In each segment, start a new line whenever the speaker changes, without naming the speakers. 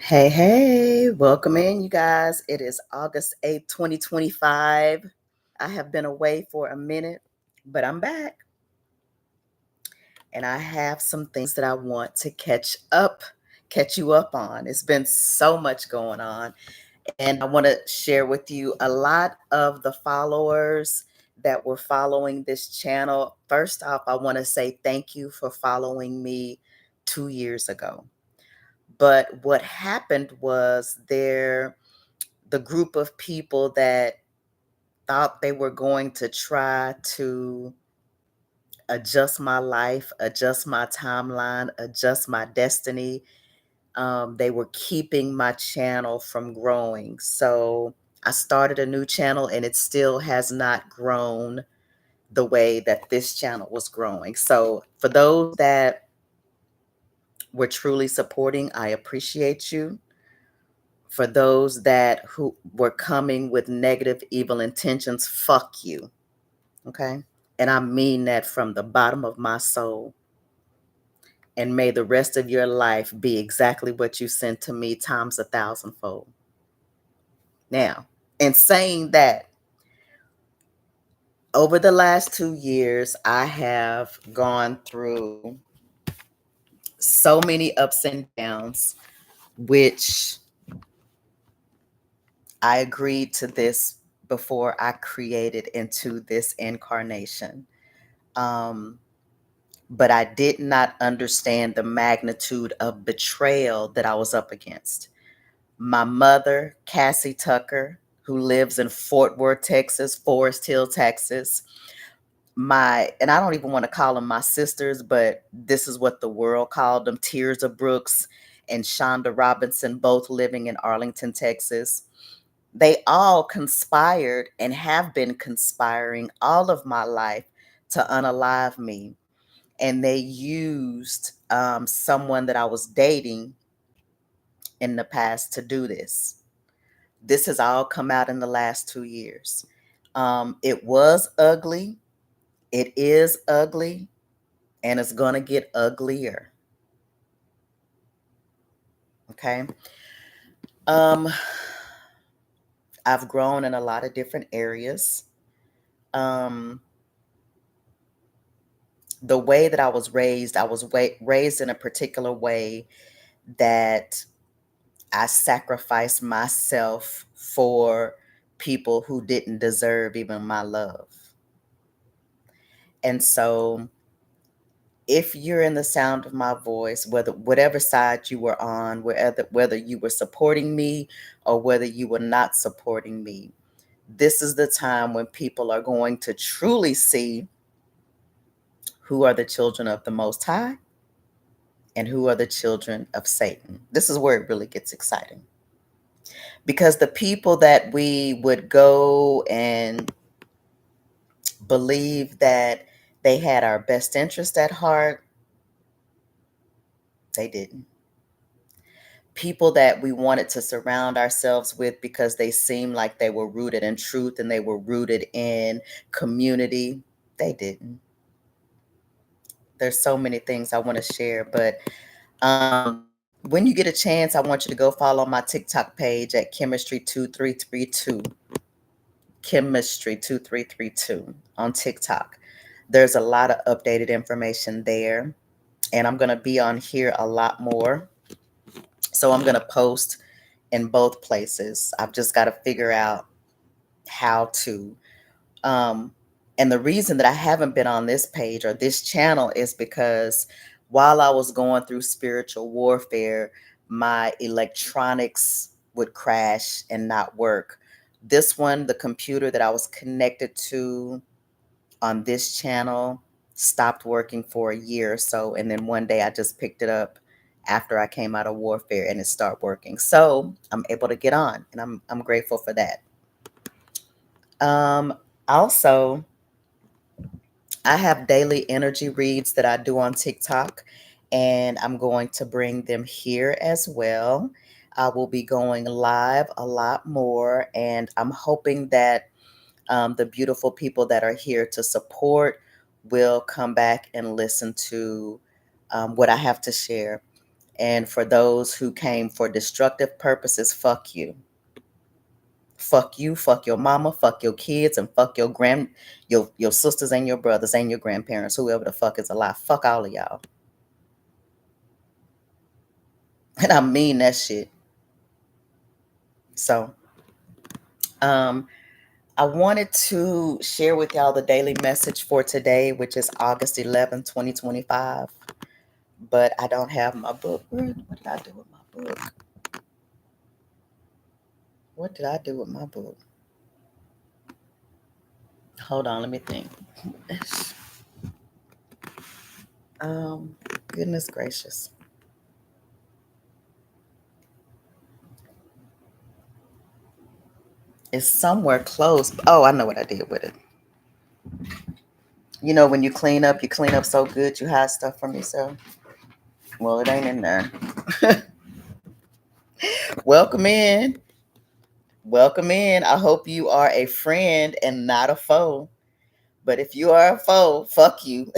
Hey, hey, welcome in, you guys. It is August 8th, 2025. I have been away for a minute, but I'm back and I have some things that I want to catch you up on. It's been so much going on, and I want to share with you a lot of the followers that were following this channel. First off, I want to say thank you for following me 2 years ago. But what happened was the group of people that thought they were going to try to adjust my life, adjust my timeline, adjust my destiny. They were keeping my channel from growing. So I started a new channel and it still has not grown the way that this channel was growing. So for those that were truly supporting, I appreciate you. For those that who were coming with negative, evil intentions, fuck you. Okay. And I mean that from the bottom of my soul. And may the rest of your life be exactly what you sent to me times a thousandfold. Now, in saying that, over the last 2 years, I have gone through so many ups and downs, which I agreed to this before I created into this incarnation. Um, but I did not understand the magnitude of betrayal that I was up against. My mother, Cassie Tucker, who lives in Fort Worth, Texas, Forest Hill, Texas. And I don't even want to call them my sisters, but this is what the world called them, Tears of Brooks and Shonda Robinson, both living in Arlington, Texas. They all conspired and have been conspiring all of my life to unalive me, and they used someone that I was dating in the past to do this. This has all come out in the last 2 years. It was ugly. It is ugly, and it's going to get uglier. Okay. Um, I've grown in a lot of different areas. Um, the way that I was raised in a particular way that I sacrificed myself for people who didn't deserve even my love. And so if you're in the sound of my voice, whatever side you were on, whether you were supporting me or whether you were not supporting me, this is the time when people are going to truly see who are the children of the Most High and who are the children of Satan. This is where it really gets exciting. Because the people that we would go and believe that they had our best interest at heart, they didn't. People that we wanted to surround ourselves with because they seemed like they were rooted in truth and they were rooted in community, they didn't. There's so many things I want to share, but when you get a chance, I want you to go follow my TikTok page at Chemistry2332. Chemistry2332 on TikTok. There's a lot of updated information there, and I'm going to be on here a lot more. So I'm going to post in both places. I've just got to figure out how to. Um, and the reason that I haven't been on this page or this channel is because while I was going through spiritual warfare, my electronics would crash and not work. This one, the computer that I was connected to on this channel, stopped working for a year or so. And then one day I just picked it up after I came out of warfare and it started working. So I'm able to get on, and I'm grateful for that. Also, I have daily energy reads that I do on TikTok, and I'm going to bring them here as well. I will be going live a lot more, and I'm hoping that the beautiful people that are here to support will come back and listen to what I have to share. And for those who came for destructive purposes, fuck you. Fuck you, fuck your mama, fuck your kids, and fuck your sisters and your brothers and your grandparents, whoever the fuck is alive. Fuck all of y'all. And I mean that shit. So um I wanted to share with y'all the daily message for today, which is August 11th, 2025. But I don't have my book. What did I do with my book? What did I do with my book? Hold on, let me think. Um, Goodness gracious. It's somewhere close. Oh, I know what I did with it. You know, when you clean up so good, you hide stuff from yourself. Well, it ain't in there. Welcome in. Welcome in. I hope you are a friend and not a foe. But if you are a foe, fuck you.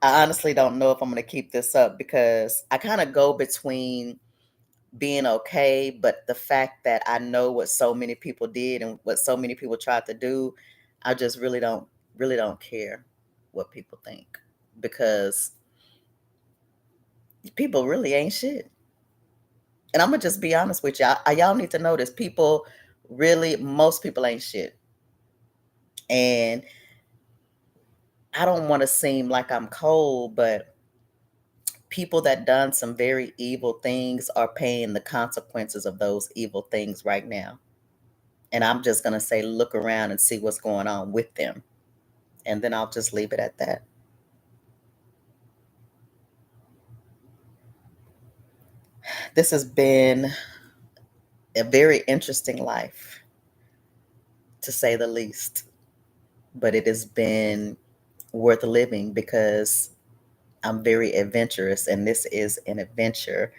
I honestly don't know if I'm going to keep this up because I kind of go between being okay, but the fact that I know what so many people did and what so many people tried to do, I just really don't care what people think because people really ain't shit. And I'm gonna just be honest with y'all. Y'all need to know this. Most people ain't shit. And I don't want to seem like I'm cold, but people that done some very evil things are paying the consequences of those evil things right now. And I'm just going to say, look around and see what's going on with them. And then I'll just leave it at that. This has been a very interesting life, to say the least. But it has been worth living because I'm very adventurous. And this is an adventure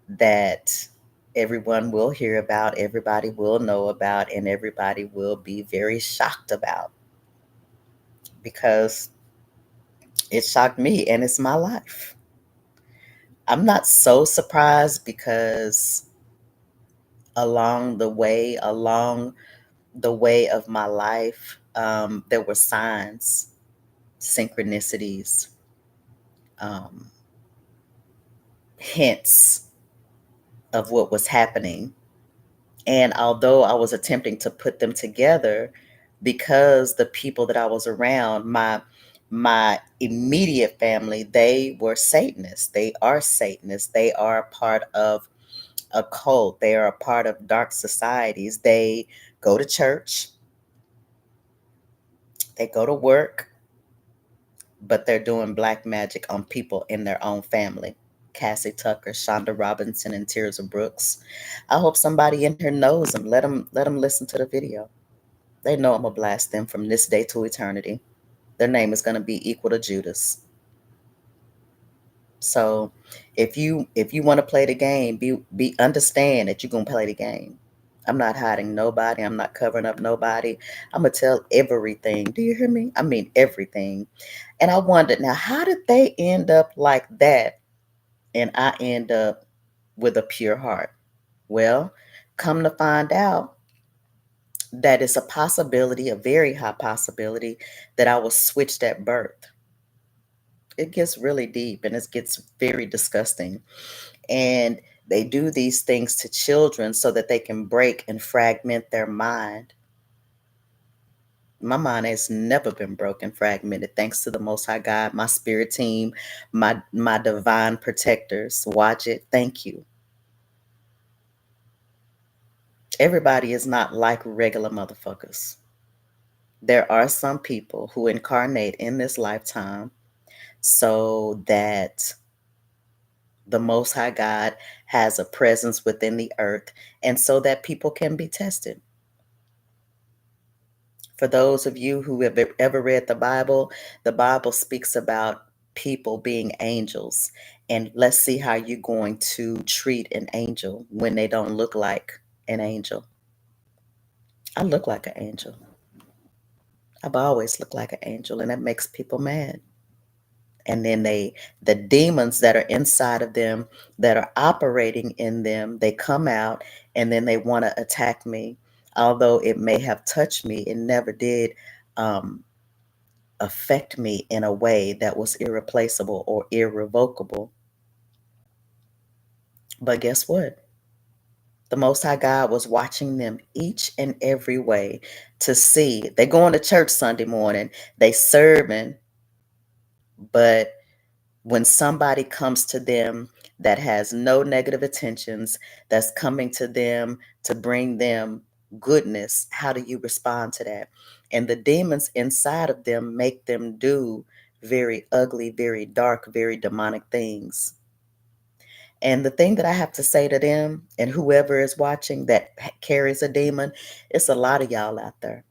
that everyone will hear about, everybody will know about, and everybody will be very shocked about because it shocked me and it's my life. I'm not so surprised because along the way of my life, there were signs, synchronicities, um, hints of what was happening. And although I was attempting to put them together, because the people that I was around, my immediate family, they were Satanists. They are Satanists. They are a part of a cult. They are a part of dark societies. They go to church, they go to work, but they're doing black magic on people in their own family. Cassie Tucker, Shonda Robinson, and Tirza Brooks. I hope somebody in here knows them. Let them listen to the video. They know I'm gonna blast them from this day to eternity. Their name is gonna be equal to Judas. So if you want to play the game, be understand that you're gonna play the game. I'm not hiding nobody. I'm not covering up nobody. I'm gonna tell everything. Do you hear me? I mean everything. And I wondered, now how did they end up like that? And I end up with a pure heart. Well, come to find out that it's a possibility, a very high possibility, that I was switched at birth. It gets really deep and it gets very disgusting. And they do these things to children so that they can break and fragment their mind. My mind has never been broken, fragmented, thanks to the Most High God, my spirit team, my divine protectors. Watch it. Thank you. Everybody is not like regular motherfuckers. There are some people who incarnate in this lifetime so that the Most High God has a presence within the earth and so that people can be tested. For those of you who have ever read the Bible speaks about people being angels. And let's see how you're going to treat an angel when they don't look like an angel. I look like an angel. I've always looked like an angel, and that makes people mad. And then the demons that are inside of them, that are operating in them, they come out and then they want to attack me. Although it may have touched me, it never did um, affect me in a way that was irreplaceable or irrevocable. But guess what? The Most High God was watching them each and every way to see. They going to church Sunday morning, they serving, but when somebody comes to them that has no negative intentions, that's coming to them to bring them goodness, how do you respond to that? And the demons inside of them make them do very ugly, very dark, very demonic things. And the thing that I have to say to them and whoever is watching that carries a demon, it's a lot of y'all out there.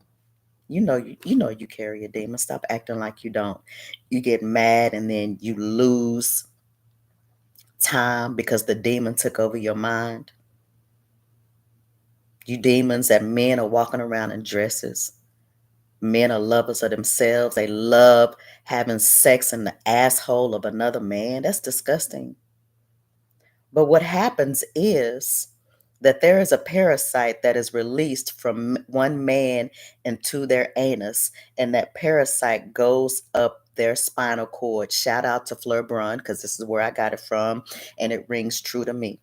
You know you carry a demon. Stop acting like you don't. You get mad and then you lose time because the demon took over your mind. You demons that men are walking around in dresses. Men are lovers of themselves. They love having sex in the asshole of another man. That's disgusting. But what happens is that there is a parasite that is released from one man into their anus, and that parasite goes up their spinal cord. Shout out to Fleur Brun, because this is where I got it from, and it rings true to me.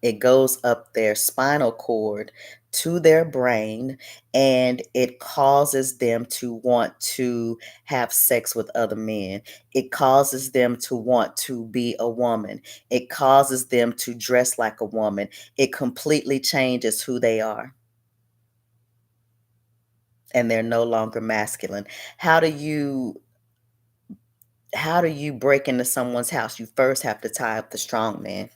It goes up their spinal cord to their brain, and it causes them to want to have sex with other men. It causes them to want to be a woman. It causes them to dress like a woman. It completely changes who they are, and they're no longer masculine. How do you break into someone's house? You first have to tie up the strong man.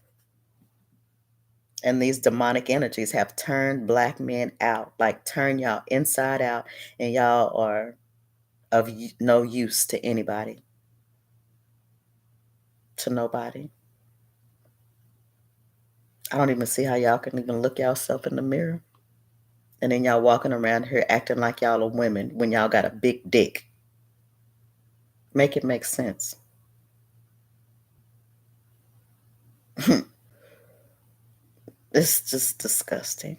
And these demonic energies have turned black men out, like turn y'all inside out, and y'all are of no use to anybody, to nobody. I don't even see how y'all can even look yourself in the mirror. And then y'all walking around here acting like y'all are women when y'all got a big dick. Make it make sense. It's just disgusting.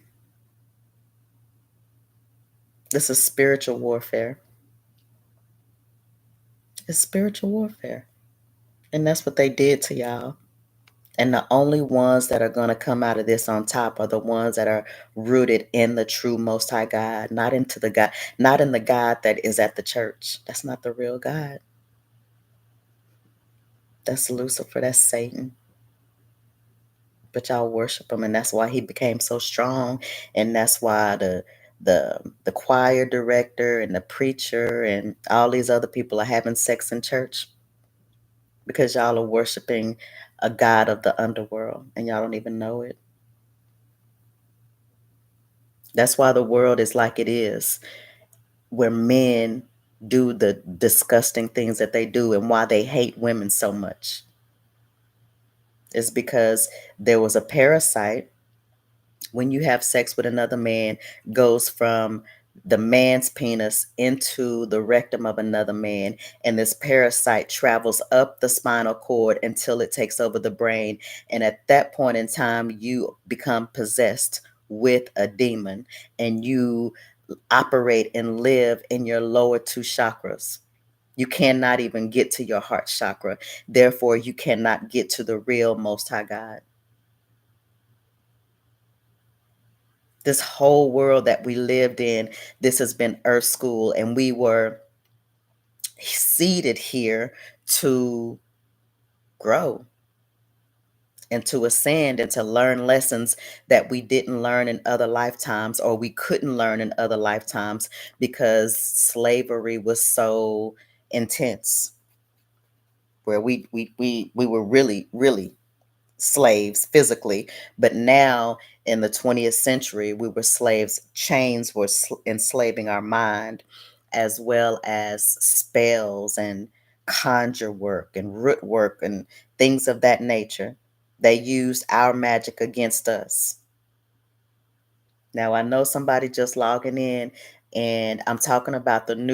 This is spiritual warfare. It's spiritual warfare. And that's what they did to y'all. And the only ones that are going to come out of this on top are the ones that are rooted in the true Most High God, not into the God, not in the God that is at the church. That's not the real God. That's Lucifer. That's Satan. But y'all worship him, and that's why he became so strong. And that's why the choir director and the preacher and all these other people are having sex in church, because y'all are worshiping a God of the underworld and y'all don't even know it. That's why the world is like it is, where men do the disgusting things that they do, and why they hate women so much is because there was a parasite. When you have sex with another man, goes from the man's penis into the rectum of another man, and this parasite travels up the spinal cord until it takes over the brain. And at that point in time, you become possessed with a demon, and you operate and live in your lower two chakras. You cannot even get to your heart chakra. Therefore, you cannot get to the real Most High God. This whole world that we lived in, this has been earth school, and we were seated here to grow and to ascend and to learn lessons that we didn't learn in other lifetimes, or we couldn't learn in other lifetimes, because slavery was so intense, where we were really slaves physically. But now in the 20th century, we were slaves. Chains were enslaving our mind, as well as spells and conjure work and root work and things of that nature. They used our magic against us. Now I know somebody just logging in, and I'm talking about the new